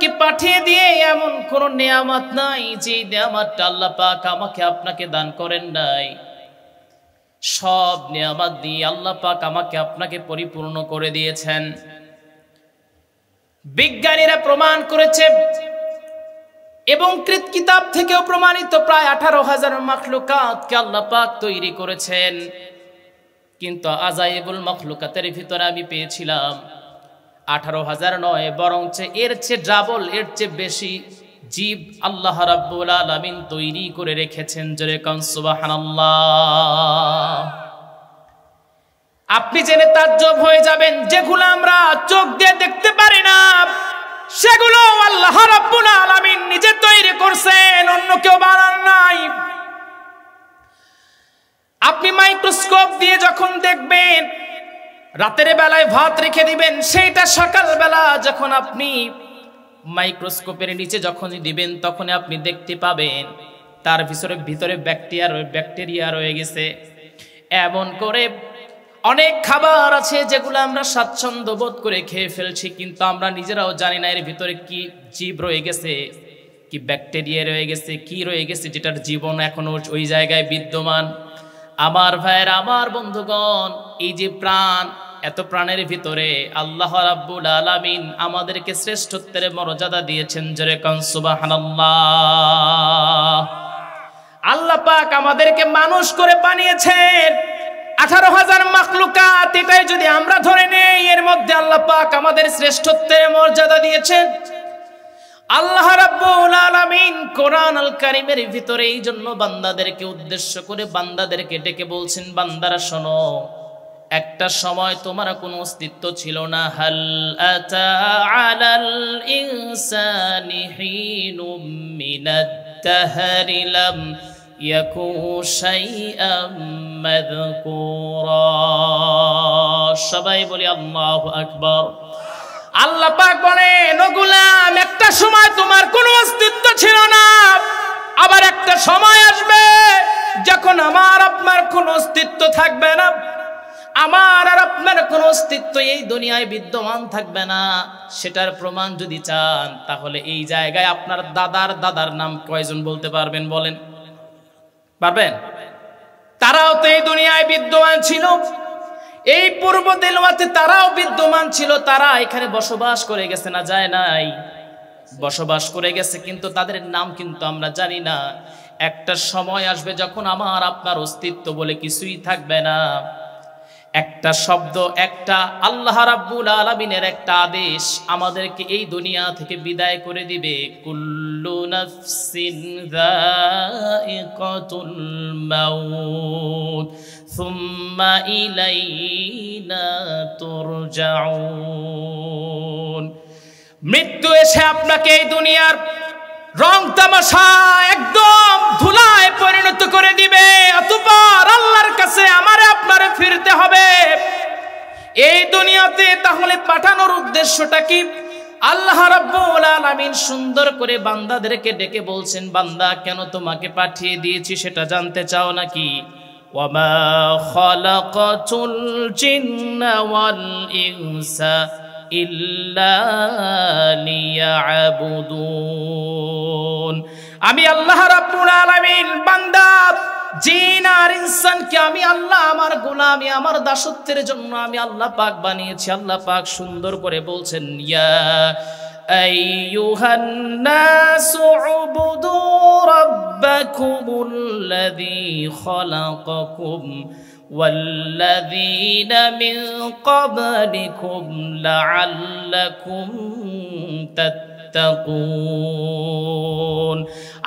আমাদেরকে পাঠিয়ে দিয়ে এমন কোন নিয়ামত নাই যে নিয়ামতটা আল্লাহ পাক আমাকে আপনাকে দান করেন নাই। সব নিয়ামত দিয়ে আল্লাহ পাক আমাকে আপনাকে পরিপূর্ণ করে দিয়েছেন। বিজ্ঞানীরা প্রমাণ করেছে এবং কিতাব থেকেও প্রমাণিত, প্রায় 18,000 মাখলুকাতকে আল্লাহ পাক তৈরি করেছেন। কিন্তু আজাইবুল মাখলুকাতের ভিতরে আমি পেয়েছিলাম 18,000 নয়, বরং এর চেয়ে ডাবল, এর চেয়ে বেশি জীব আল্লাহ রাব্বুল আলামিন তৈরি করে রেখেছেন। জোরে কান সুবহানাল্লাহ। আপনি জেনে তাজ্জব হয়ে যাবেন, যেগুলো আমরা চোখ দিয়ে দেখতে পারি না সেগুলো আল্লাহ রাব্বুল আলামিন নিজে তৈরি করছেন, অন্য কেউ বানান নাই। আপনি মাইক্রোস্কোপ দিয়ে যখন দেখবেন, রাতের বেলায় ভাত রেখে দিবেন, সেইটা সকাল বেলা যখন আপনি মাইক্রোস্কোপের নিচে যখনই দিবেন তখন আপনি দেখতে পাবেন তার ভিতরে ব্যাকটেরিয়া রয়ে গেছে। এমন করে অনেক খাবার আছে যেগুলো আমরা স্বাচ্ছন্দ্য বোধ করে খেয়ে ফেলছি, কিন্তু আমরা নিজেরাও জানি না এর ভিতরে কি জীব রয়ে গেছে, কি ব্যাকটেরিয়া রয়ে গেছে, কি রয়ে গেছে, যেটার জীবন এখনো ওই জায়গায় বিদ্যমান। আমার ভাইয়েরা, আমার বন্ধুগণ, এই যে প্রাণ, এত প্রাণের ভিতরে আল্লাহ রাব্বুল আলামিন আমাদেরকে শ্রেষ্ঠত্বের মর্যাদা দিয়েছেন। জোরে কান সুবহানাল্লাহ। আল্লাহ পাক আমাদেরকে মানুষ করে বানিয়েছেন। 18,000 মাখলুকাত, এটাই যদি আমরা ধরে নেই, এর মধ্যে আল্লাহ পাক আমাদের শ্রেষ্ঠত্বের মর্যাদা দিয়েছেন। আল্লাহ রাব্বুল আলামিন কোরআন আল কারীমের ভিতরে এই জন্য বান্দাদেরকে উদ্দেশ্য করে বান্দাদেরকে ডেকে বলছেন, বান্দারা শোনো, একটা সময় তোমার কোনো অস্তিত্ব ছিল না। হাল আতা আলাল ইনসানি হিনুম মিনাদ দাহরি লাম ইয়াকু শাইআম মাযকুরা। সবাই বলি আল্লাহু আকবার। আল্লাহ পাক বলেন, ও গোলাম, একটা সময় তোমার কোনো অস্তিত্ব ছিল না, আবার একটা সময় আসবে যখন আমার আপনার কোনো অস্তিত্ব থাকবে না। আমার আর আপনার কোনো অস্তিত্ব এই দুনিয়ায় বিদ্যমান থাকবে না। সেটার প্রমাণ যদি চান তাহলে এই জায়গায় আপনার দাদার দাদার নাম কয়জন বলতে পারবেন? বলেন, পারবেন? তারাও তো এই দুনিয়ায় বিদ্যমান ছিল, এই পূর্ব দেলওয়াতে তারাও বিদ্যমান ছিল। তারা এখানে বসবাস করে গেছে না যায় নাই? বসবাস করে গেছে, কিন্তু তাদের নাম কিন্তু আমরা জানি না। একটা সময় আসবে যখন আমার আপনার অস্তিত্ব বলে কিছুই থাকবে না। একটা শব্দ, একটা আল্লাহ রাব্বুল আলামিনের একটা আদেশ আমাদেরকে এই দুনিয়া থেকে বিদায় করে দিবে। কুল্লু নাফসিন যায়িকাতুল মাউত সুম্মা ইলাইনা তুরজাউন। মৃত্যু এসে আপনাকে এই দুনিয়ার রং তামাশা একদম ধুলায় পরিণত করে দিবে। অতঃপর আল্লাহর কাছে আমারে আপনারে ফিরতে হবে। এই দুনিয়াতে তাহলে পাঠানোর উদ্দেশ্যটা কি? আল্লাহ রাব্বুল আলামিন সুন্দর করে বান্দাদেরকে ডেকে বলছেন, বান্দা, কেন তোমাকে পাঠিয়ে দিয়েছি সেটা জানতে চাও নাকি? ওয়ামা খালাকাতুল জিন্না ওয়াল ইনসা ইল্লা লিয়াবুদুন। আমি আল্লাহ রাব্বুল আলামিন বান্দা, জিন আর ইনসানকে আমি আল্লাহ আমার গোলামি, আমার দাসত্বের জন্য আমি আল্লাহ পাক বানিয়েছি। আল্লাহ পাক সুন্দর করে বলছেন, ইয়া আইয়ুহান নাসু উবুদু রাব্বাকুমুল্লাযী খালাকাকুম والذين من قبلكم لعلكم تتقون।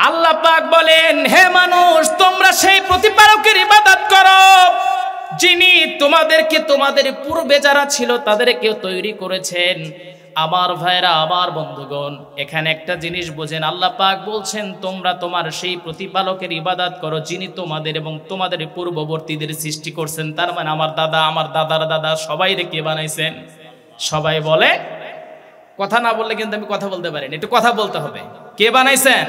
আল্লাহ পাক বলেন, হে মানুষ, তোমরা সেই প্রতিপালকের ইবাদত করো যিনি তোমাদেরকে তোমাদের পূর্বে যারা ছিল তাদেরকে তৈরি করেছেন। আমার ভাইরা, আমার বন্ধুগণ, এখানে একটা জিনিস বোঝেন। আল্লাহ পাক বলছেন, তোমরা তোমার সেই প্রতিপালকের ইবাদত করো যিনি তোমাদের এবং তোমাদের পূর্ববর্তীদের সৃষ্টি করছেন। তার মানে আমার দাদা, আমার দাদার দাদা সবাই কে বানাইছেন? সবাই বলে, কথা না বললে কিন্তু আমি কথা বলতে পারি না, একটু কথা বলতে হবে। কে বানাইছেন?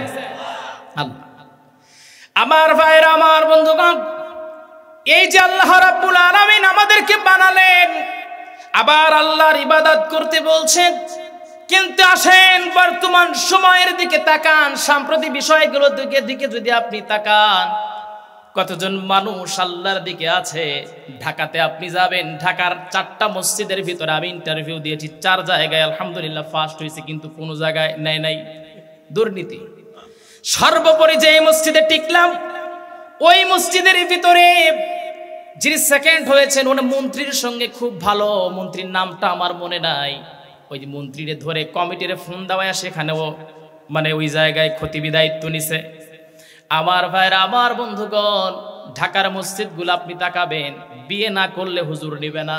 আল্লাহ। আমার ভাইরা, আমার বন্ধুগণ, এই যে আল্লাহ রাব্বুল আলামিন আমাদেরকে বানালেন, আবার আল্লাহর ইবাদত করতে বলছেন, কিন্তু আসেন বর্তমান সময়ের দিকে তাকান, সাম্প্রতিক বিষয়গুলোর দিকে যদি আপনি তাকান, কতজন মানুষ আল্লাহর দিকে আছে। ঢাকাতে আপনি যাবেন, ঢাকার 4টা মসজিদের ভিতরে আমি ইন্টারভিউ দিয়েছি, 4 জায়গায় আলহামদুলিল্লাহ ফার্স্ট হয়েছে, কিন্তু কোনো জায়গায় নাই দুর্নীতি। সর্বোপরি যে মসজিদে টিকলাম, ওই মসজিদের ভিতরে যিনি সেকেন্ড হয়েছেন উনি মন্ত্রীর সঙ্গে খুব ভালো, মন্ত্রীর নামটা আমার মনে নাই। ওই যে মন্ত্রীরে ধরে কমিটির ফোন দেওয়া, সেখানেও মানে ওই জায়গায় খতিবি দায়িত্ব নিছে। আমার ভাইরা, আমার বন্ধুগণ, ঢাকার মসজিদগুলো আপনি তাকাবেন, বিয়ে না করলে হুজুর নিবে না।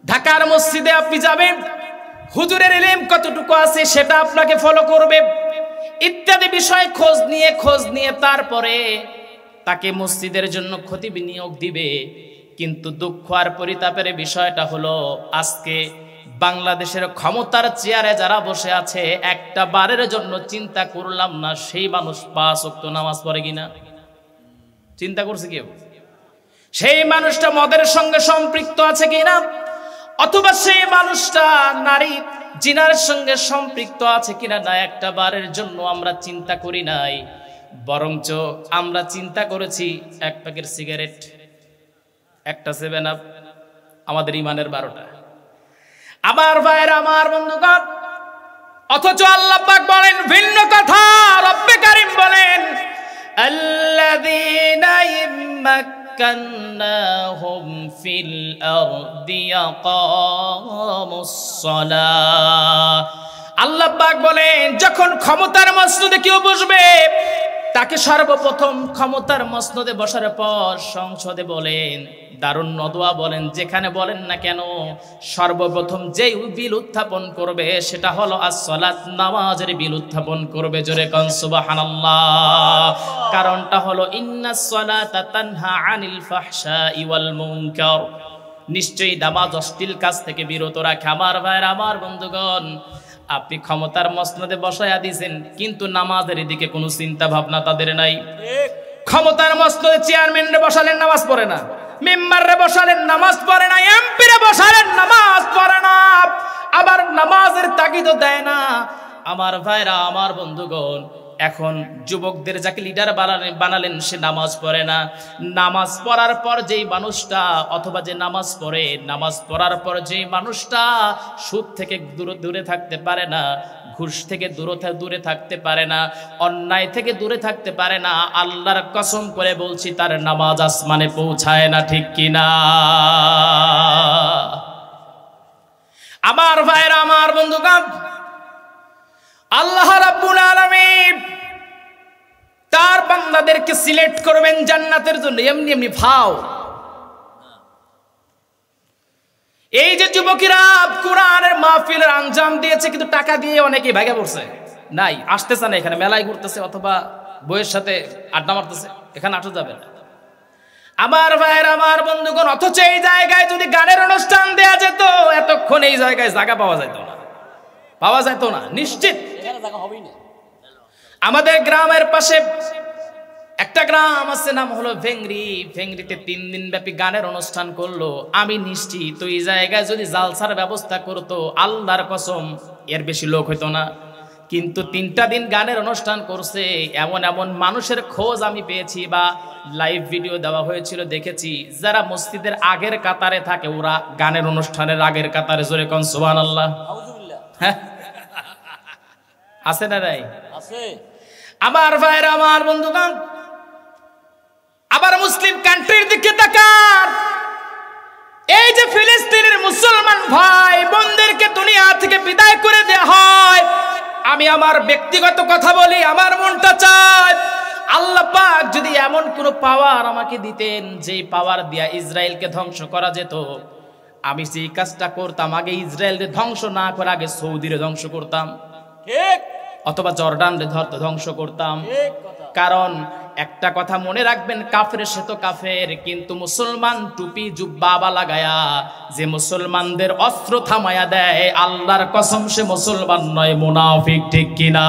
ঢাকার মসজিদে আপনি যাবেন, হুজুরের ইলম কতটুকু আছে সেটা আপনাকে ফলো করবে, ইত্যাদি বিষয় খোঁজ নিয়ে তারপরে তাকে মসজিদের জন্য খতিব নিয়োগ দিবে। কিন্তু দুঃখ আর পরিতাপের বিষয়টা হলো, আজকে বাংলাদেশের ক্ষমতার চেয়ারে যারা বসে আছে, একটা বারের জন্য চিন্তা করলাম না সেই মানুষ 5 ওয়াক্ত নামাজ পড়ে কিনা। চিন্তা করছে কেউ? সেই মানুষটা মদের সঙ্গে সম্পৃক্ত আছে কিনা, অথবা সেই মানুষটা নারী জিনার সঙ্গে সম্পৃক্ত আছে কিনা, না একটা বারের জন্য আমরা চিন্তা করি নাই। বরঞ্চ আমরা চিন্তা করেছি 1 প্যাকেট সিগারেট, একটা 7 আপ, আমাদের ইমানের 12টা। আমার ভাইরা, আমার বন্ধুগণ, অথচ আল্লাহ পাক বলেন ভিন্ন কথা। রব্বে কারীম বলেন, আল্লাযীনা ইম্মাক্কান্নাহুম ফিল আরদি ইয়াকামুস সালাহ। আল্লাহ পাক বলেন, যখন ক্ষমতার মসনদে কেউ বসবে, তাকে সর্বপ্রথম ক্ষমতার মসনদে বসার পর সংসদে বলেন, দারুন নদওয়া বলেন, যেখানে বলেন না কেন, সর্বপ্রথম যেই বিল উত্থাপন করবে সেটা হলো as-সালাত, নামাজের বিল উত্থাপন করবে। জোরে কোন সুবহানাল্লাহ। কারণটা হলো ইন্নাস সালাতা তানহা আনিল ফাহশাই ওয়াল মুনকার, নিশ্চয়ই নামাজ অশ্লীল কাজ থেকে বিরত রাখে। আমার ভাইরা, আমার বন্ধুগণ, আপনি ক্ষমতার মসনদে বসায়া দিয়েছেন, কিন্তু নামাজের দিকে কোনো চিন্তা ভাবনা তাদের নাই। ক্ষমতার মসনদে চেয়ারম্যানরে বসালেন, নামাজ পড়ে না। মেম্বাররে বসালেন, নামাজ পড়ে না। এমপিরে বসালেন, নামাজ পড়ে না। আবার নামাজের তাগিদও দেয় না। আমার ভাইরা, আমার বন্ধুগণ, এখন যুবকদের যাকে লিডার বানালেন, সে নামাজ পড়ে না। নামাজ পড়ার পর যেই মানুষটা, অথবা যে নামাজ পড়ে, নামাজ পড়ার পর যেই মানুষটা সুদ থেকে দূরে থাকতে পারে না, ঘুষ থেকে দূরে থাকতে পারে না, অন্যায় থেকে দূরে থাকতে পারে না, আল্লাহর কসম করে বলছি, তার নামাজ আসমানে পৌঁছায় না। ঠিক কিনা? আমার ভাইরা, আমার বন্ধুগণ, আল্লাহ রাব্বুল আলামিন তার বান্দাদেরকে সিলেক্ট করবেন জান্নাতের জন্য, এমনি ভাও। এই যে যুবকেরা কোরআনের মাহফিলের আঞ্জাম দিয়েছে, কিন্তু টাকা দিয়ে অনেকেই ভাগে পড়ছে, নাই আসতেছে না, এখানে মেলায় ঘুরতেছে অথবা বইয়ের সাথে আড্ডা মারতেছে, এখানে আসা যাবে না। আমার ভাইয়ের, আমার বন্ধুগণ, অথচ এই জায়গায় যদি গানের অনুষ্ঠান দেয়া যেত, এতক্ষণ এই জায়গায় জায়গা পাওয়া যেত না, নিশ্চিত। আমাদের গ্রামের পাশে একটা গ্রাম আছে, নাম হলো ভেংরি। ভেংরিতে 3 দিন ব্যাপী গানের অনুষ্ঠান করলো। আমি নিশ্চিত এই জায়গায় যদি জালসার ব্যবস্থা করতো, আল্লাহর কসম এর বেশি লোক হইতো না। কিন্তু 3টা দিন গানের অনুষ্ঠান করছে, এমন মানুষের খোঁজ আমি পেয়েছি বা লাইভ ভিডিও দেওয়া হয়েছিল, দেখেছি যারা মসজিদের আগের কাতারে থাকে, ওরা গানের অনুষ্ঠানের আগের কাতারে। জোরে কোন সুবহানাল্লাহ। হ্যাঁ, আছে না নাই? আছে। আমার ভাইরা, আমার বন্ধুগণ, আবার মুসলিম কান্ট্রির দিকে তাকান। এই যে ফিলিস্তিনের মুসলমান ভাই বোনদেরকে দুনিয়া থেকে বিদায় করে দেয়া হয়, আমি আমার ব্যক্তিগত কথা বলি, আমার মনটা চায় আল্লাহ পাক যদি এমন কোন পাওয়ার আমাকে দিতেন, যেই পাওয়ার দিয়া ইসরায়েলকে ধ্বংস করা যেত, আমি সেই কাজটা করতাম। আগে ইসরায়েলকে ধ্বংস না করে আগে সৌদিরে ধ্বংস করতাম, ঠিক, অথবা জর্ডানরে ধ্বংস করতাম। কারণ একটা কথা মনে রাখবেন, কাফের সে তো কাফের, কিন্তু মুসলমান টুপি জুব্বা লাগায়া যে মুসলমানদের অস্ত্র থামায়া দেয়, আল্লাহর কসম সে মুসলমান নয়, মুনাফিক। ঠিক কিনা?